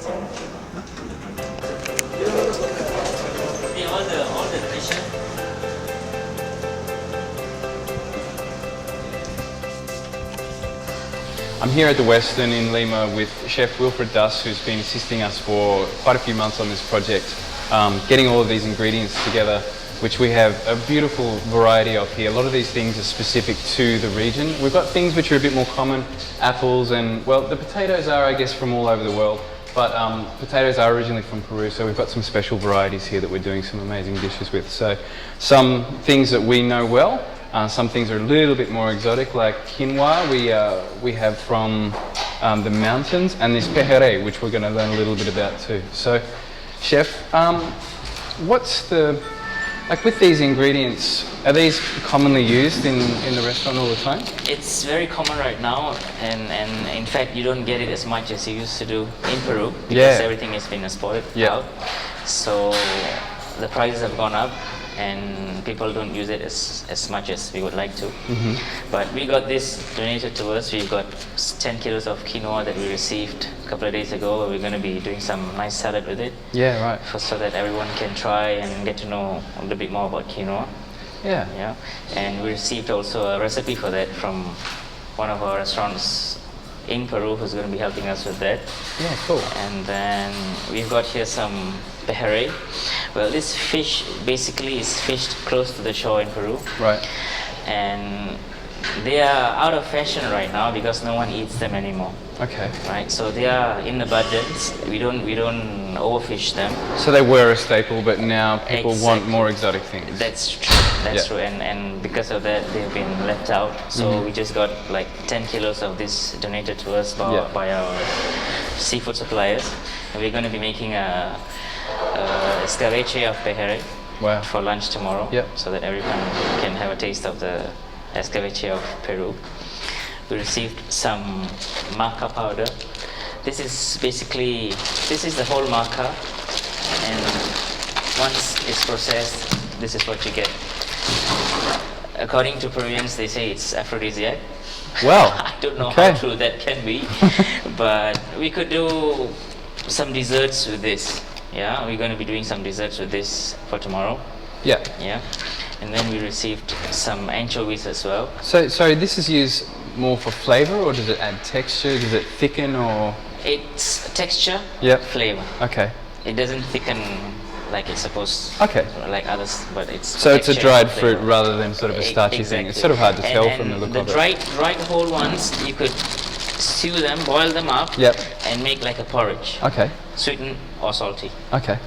All the dishes. I'm here at the Western in Lima with Chef Wilfred Duss, who's been assisting us for quite a few months on this project, getting all of these ingredients together, which we have a beautiful variety of here. A lot of these things are specific to the region. We've got things which are a bit more common, apples and, well, the potatoes are, I guess, from all over the world, but potatoes are originally from Peru, so we've got some special varieties here that we're doing some amazing dishes with. So some things that we know well, some things are a little bit more exotic, like quinoa we have from the mountains, and this pejere, which we're going to learn a little bit about too. So, Chef, what's the, like with these ingredients, are these commonly used in the restaurant all the time? It's very common right now, and in fact you don't get it as much as you used to do in Peru, because everything has been exported out. So the prices have gone up, and people don't use it as much as we would like to. But we got this donated to us. We got 10 kilos of quinoa that we received a couple of days ago. We're going to be doing some nice salad with it. Yeah, right. So that everyone can try and get to know a little bit more about quinoa. Yeah. And we received also a recipe for that from one of our restaurants in Peru, who's going to be helping us with that. Yeah, cool. And then we've got here some pejere. Well, this fish basically is fished close to the shore in Peru. Right. And they are out of fashion right now because no one eats them anymore. Okay. Right. So they are in abundance. We don't overfish them. So they were a staple, but now people want more exotic things. That's true. That's true. And because of that, they've been left out. So we just got like 10 kilos of this donated to us by our seafood suppliers. And we're going to be making a escabeche of pejere for lunch tomorrow, so that everyone can have a taste of the escabeche of Peru. We received some maca powder. This is the whole maca, and once it's processed, this is what you get. According to Peruvians, they say it's aphrodisiac. Wow. I don't know how true that can be, but we could do some desserts with this. Yeah, we're going to be doing some desserts with this for tomorrow. Yeah. And then we received some anchovies as well. So this is used more for flavor, or does it add texture? Does it thicken, or? It's texture, flavor. Okay. It doesn't thicken like it's supposed like others, but it's so it's a dried fruit rather than sort of a starchy thing. It's sort of hard to tell from the look of it. The dried whole ones, you could stew them, boil them up, and make like a porridge. Okay. Sweeten or salty. Okay.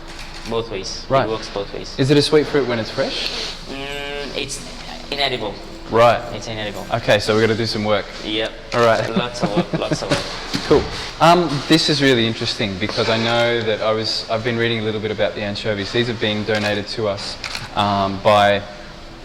Both ways. Right. It works both ways. Is it a sweet fruit when it's fresh? It's inedible. Right. It's inedible. Okay, so we're going to do some work. Yep. All right. Lots of work. Lots of work. Cool. This is really interesting because I know that I've been reading a little bit about the anchovies. These have been donated to us by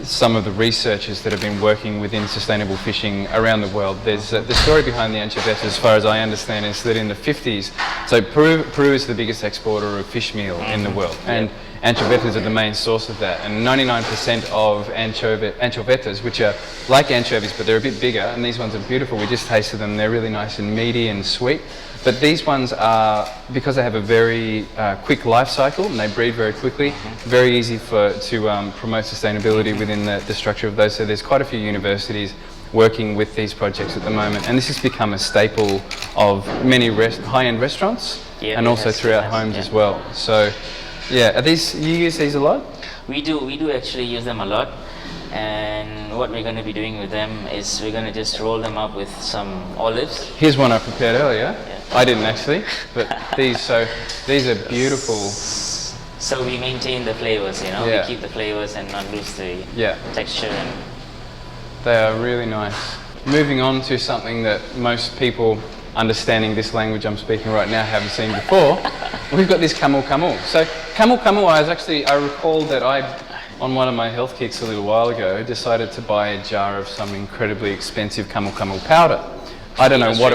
some of the researchers that have been working within sustainable fishing around the world. There's the story behind the anchovies, as far as I understand, is that in the 50s, so Peru is the biggest exporter of fish meal in the world, and anchovies are the main source of that. And 99% of anchovies, which are like anchovies, but they're a bit bigger, and these ones are beautiful. We just tasted them. They're really nice and meaty and sweet. But these ones are, because they have a very quick life cycle and they breed very quickly, very easy to promote sustainability within the structure of those. So there's quite a few universities working with these projects at the moment, and this has become a staple of many high-end restaurants and also throughout homes as well. So yeah, you use these a lot? We do actually use them a lot. And what we're going to be doing with them is we're going to just roll them up with some olives. Here's one I prepared earlier. I didn't actually, but these are beautiful. So we maintain the flavors, we keep the flavors and not lose the texture. They are really nice. Moving on to something that most people understanding this language I'm speaking right now haven't seen before, we've got this camel. So camel, I recall that on one of my health kicks a little while ago, decided to buy a jar of some incredibly expensive camel powder. I don't know what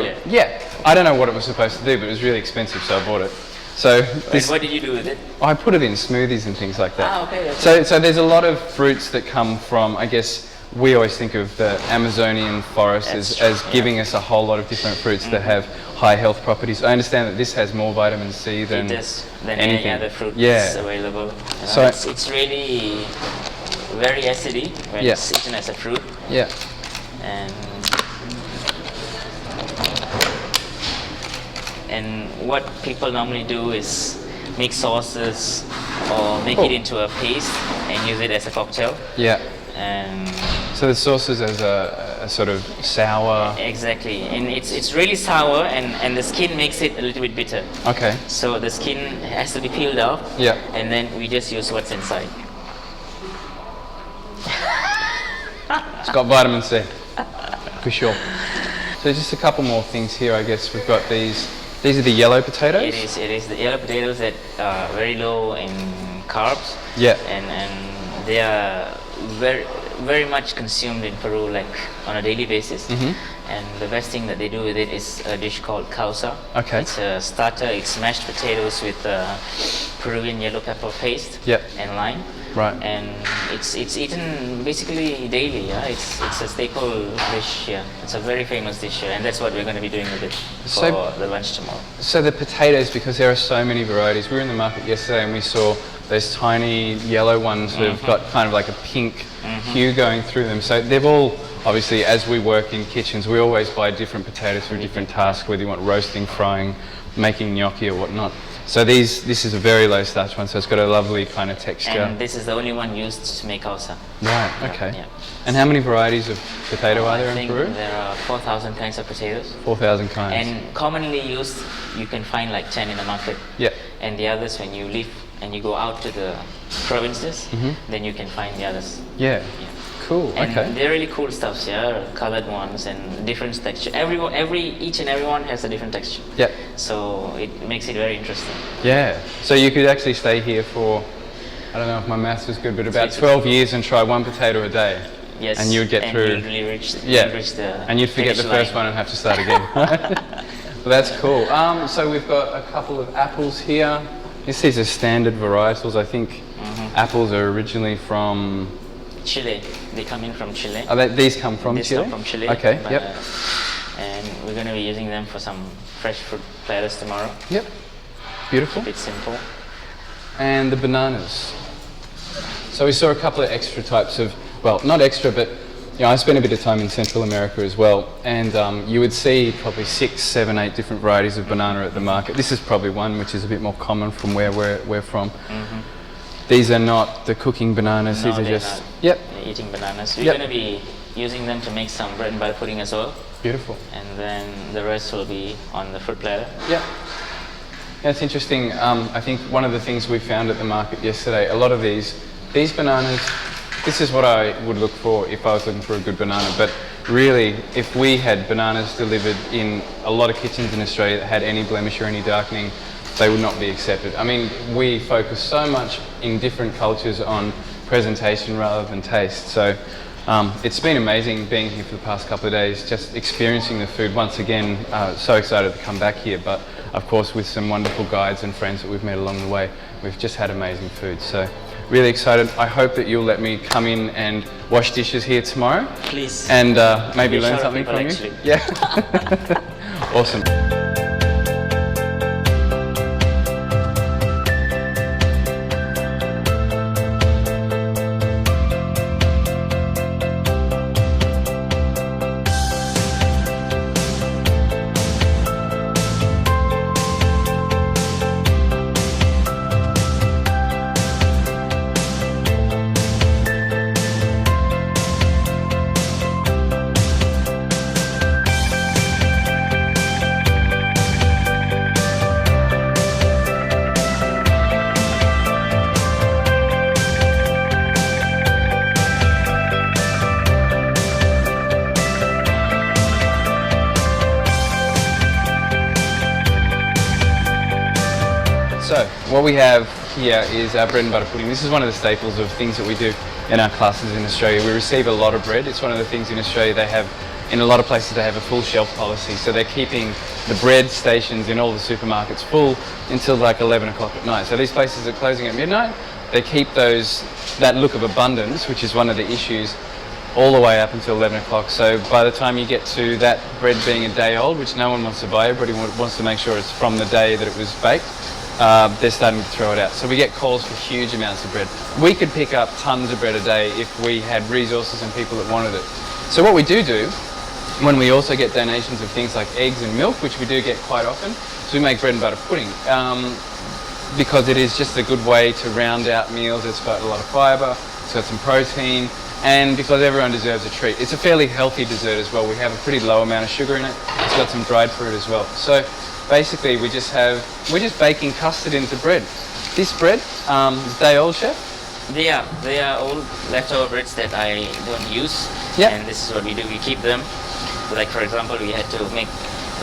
it was supposed to do, but it was really expensive, so I bought it. So what did you do with it? I put it in smoothies and things like that. Okay. So there's a lot of fruits that come from, I guess, we always think of the Amazonian forest as giving us a whole lot of different fruits that have high health properties. I understand that this has more vitamin C than it does than anything. any other fruit Yeah. that's available. So it's really very acidic when Yeah. it's eaten as a fruit. Yeah. And what people normally do is mix sauces or make it into a paste and use it as a cocktail. Yeah. And so the sauces as a sort of sour. Exactly, and it's really sour, and the skin makes it a little bit bitter. Okay. So the skin has to be peeled off. Yeah. And then we just use what's inside. It's got vitamin C, for sure. So just a couple more things here, I guess. We've got these. These are the yellow potatoes? It is the yellow potatoes that are very low in carbs. Yeah. And they are very much consumed in Peru, like on a daily basis. Mm-hmm. And the best thing that they do with it is a dish called causa. Okay. It's a starter. It's mashed potatoes with Peruvian yellow pepper paste. Yep. And lime. Right. And it's eaten basically daily. Yeah, it's a staple dish. Yeah, it's a very famous dish, and that's what we're going to be doing with it for the lunch tomorrow. So the potatoes, because there are so many varieties. We were in the market yesterday and we saw those tiny yellow ones that have got kind of like a pink hue going through them. So they've all, obviously, as we work in kitchens, we always buy different potatoes for different tasks, whether you want roasting, frying, making gnocchi or whatnot. So this is a very low starch one, so it's got a lovely kind of texture. And this is the only one used to make causa. Right, okay. Yeah. And how many varieties of potato are there in Peru? There are 4,000 kinds of potatoes. 4,000 kinds. And commonly used, you can find like 10 in the market. Yeah. And the others, when you leave and you go out to the provinces, then you can find the others. Yeah. Cool. And okay. they're really cool stuffs, yeah. Colored ones and different texture. Each and every one has a different texture. Yeah. So it makes it very interesting. Yeah. So you could actually stay here for, I don't know if my maths was good, but about 12 years and try one potato a day. Yes. And you would get through. And you'd really reach the and you'd forget the first one and have to start again. Well, that's cool. So we've got a couple of apples here. These are standard varietals. I think apples are originally from Chile. They come in from Chile. These come from These Chile? come from Chile. Okay, yep. And we're going to be using them for some fresh fruit platters tomorrow. Yep. Beautiful. Keep it simple. And the bananas. So we saw a couple of extra types of, well, not extra, but I spent a bit of time in Central America as well, and you would see probably 6, 7, 8 different varieties of banana at the market. This is probably one which is a bit more common from where we're from. These are not the cooking bananas, No, these are they're just... not. Yep. They're eating bananas. We're going to be using them to make some bread and butter pudding as well. Beautiful. And then the rest will be on the fruit platter. Yep. Yeah, it's interesting. I think one of the things we found at the market yesterday, a lot of these bananas, this is what I would look for if I was looking for a good banana, but really, if we had bananas delivered in a lot of kitchens in Australia that had any blemish or any darkening, they would not be accepted. I mean, we focus so much in different cultures on presentation rather than taste. So it's been amazing being here for the past couple of days, just experiencing the food once again. So excited to come back here, but of course with some wonderful guides and friends that we've met along the way, we've just had amazing food. So really excited. I hope that you'll let me come in and wash dishes here tomorrow. Please. And maybe learn something from you. Actually. Yeah. Awesome. So what we have here is our bread and butter pudding. This is one of the staples of things that we do in our classes in Australia. We receive a lot of bread. It's one of the things in Australia they have, in a lot of places they have a full shelf policy. So they're keeping the bread stations in all the supermarkets full until like 11 o'clock at night. So these places are closing at midnight. They keep that look of abundance, which is one of the issues all the way up until 11 o'clock. So by the time you get to that bread being a day old, which no one wants to buy, everybody wants to make sure it's from the day that it was baked, they're starting to throw it out. So we get calls for huge amounts of bread. We could pick up tons of bread a day if we had resources and people that wanted it. So what we do when we also get donations of things like eggs and milk, which we do get quite often, so we make bread and butter pudding. Because it is just a good way to round out meals. It's got a lot of fibre, it's got some protein, and because everyone deserves a treat. It's a fairly healthy dessert as well. We have a pretty low amount of sugar in it. It's got some dried fruit as well. So basically we're just baking custard into bread. This bread, day old, chef? They are old leftover breads that I don't use. Yeah. And this is what we do. We keep them. Like for example, we had to make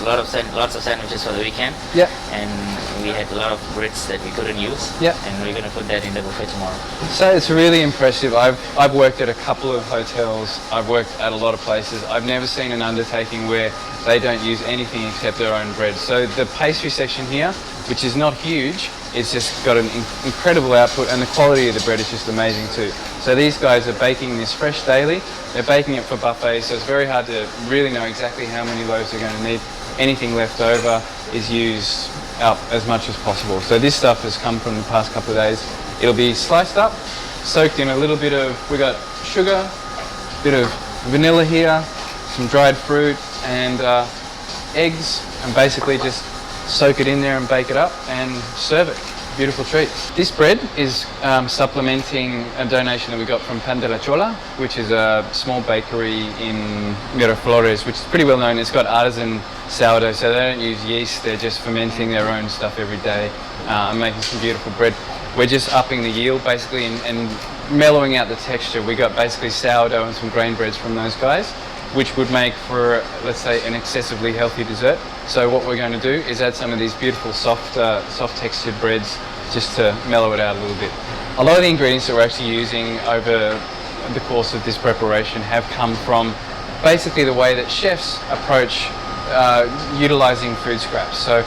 lots of sandwiches for the weekend. Yeah. And we had a lot of breads that we couldn't use. Yeah. And we're gonna put that in the buffet tomorrow. So it's really impressive. I've worked at a couple of hotels. I've worked at a lot of places. I've never seen an undertaking where they don't use anything except their own bread. So the pastry section here, which is not huge, it's just got an incredible output, and the quality of the bread is just amazing too. So these guys are baking this fresh daily. They're baking it for buffets, so it's very hard to really know exactly how many loaves they're going to need. Anything left over is used up as much as possible. So this stuff has come from the past couple of days. It'll be sliced up, soaked in a little bit of, we got sugar, a bit of vanilla here, some dried fruit and eggs, and basically just soak it in there and bake it up and serve it. Beautiful treat. This bread is supplementing a donation that we got from Pan de la Chola, which is a small bakery in Miraflores, which is pretty well known. It's got artisan sourdough, so they don't use yeast, they're just fermenting their own stuff every day and making some beautiful bread. We're just upping the yield basically and mellowing out the texture. We got basically sourdough and some grain breads from those guys, which would make for, let's say, an excessively healthy dessert. So what we're going to do is add some of these beautiful soft textured breads just to mellow it out a little bit. A lot of the ingredients that we're actually using over the course of this preparation have come from basically the way that chefs approach utilizing food scraps. So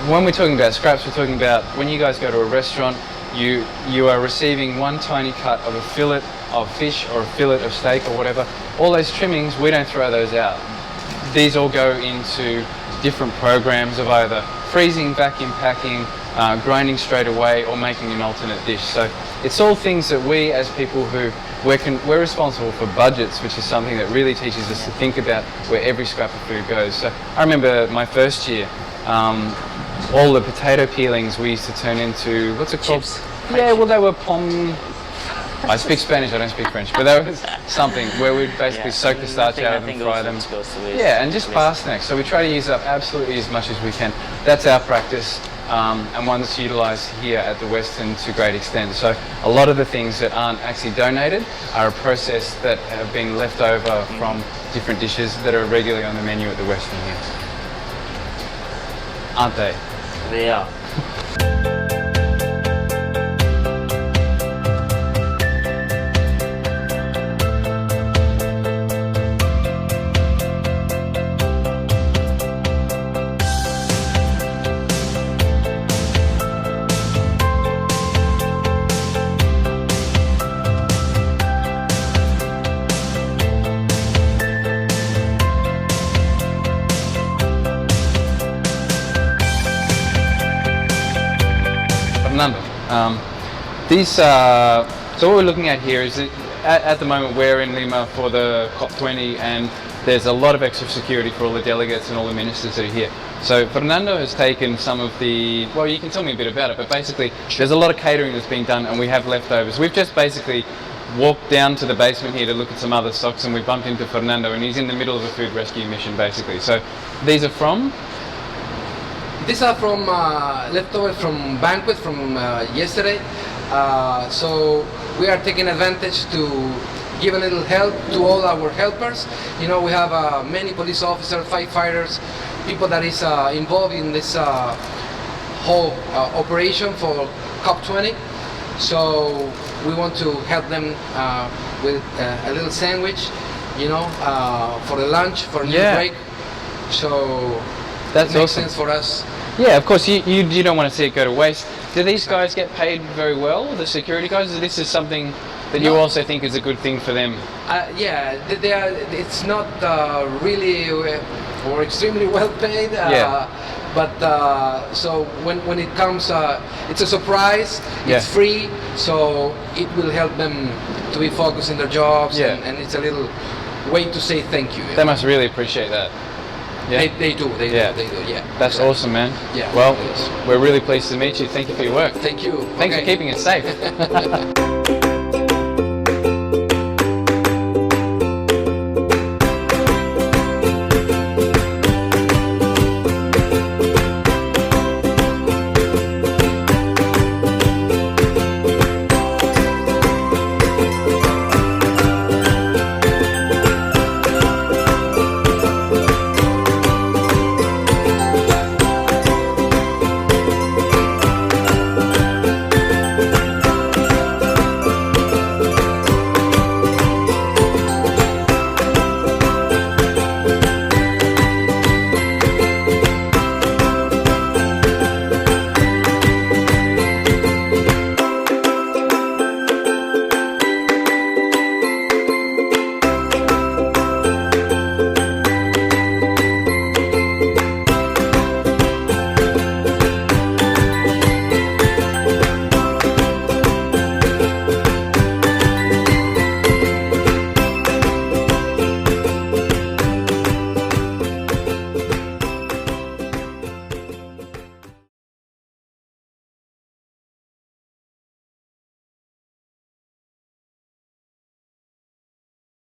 when we're talking about scraps, we're talking about when you guys go to a restaurant, you are receiving one tiny cut of a fillet of fish or a fillet of steak or whatever. All those trimmings, we don't throw those out. These all go into different programs of either freezing, vacuum packing, grinding straight away, or making an alternate dish. So it's all things that we as people who we're responsible for budgets, which is something that really teaches us to think about where every scrap of food goes. So I remember my first year, all the potato peelings we used to turn into, what's it called? Chips. Yeah, well they were I speak Spanish, I don't speak French, but that was something where we'd basically soak the starch out of them, fry them. Yeah, and just parsnips. So we try to use up absolutely as much as we can. That's our practice, and one that's utilised here at the Western to great extent. So a lot of the things that aren't actually donated are a process that have been left over from different dishes that are regularly on the menu at the Western here. Aren't they? They are. So what we're looking at here is that at the moment we're in Lima for the COP20, and there's a lot of extra security for all the delegates and all the ministers that are here. So Fernando has taken some of the, well, you can tell me a bit about it, but basically there's a lot of catering that's being done and we have leftovers. We've just basically walked down to the basement here to look at some other stocks, and we bumped into Fernando, and he's in the middle of a food rescue mission basically. So these are from? These are from leftovers from banquet from yesterday. So we are taking advantage to give a little help to all our helpers. You know, we have many police officers, firefighters, people that is involved in this whole operation for COP20. So we want to help them with a little sandwich, you know, for the lunch, for a little break. So that's it makes awesome. sense for us. Yeah, of course, you don't want to see it go to waste. Do these guys get paid very well, the security guys? This is something that you also think is a good thing for them? Yeah, they are. It's not really or extremely well paid. But so when it comes, it's a surprise. It's free, so it will help them to be focused in their jobs, and it's a little way to say thank you. They must really appreciate that. Yeah. They do. Yeah. That's awesome, man. Yeah. Well, we're really pleased to meet you. Thank you for your work. Thank you. Thanks for keeping it safe.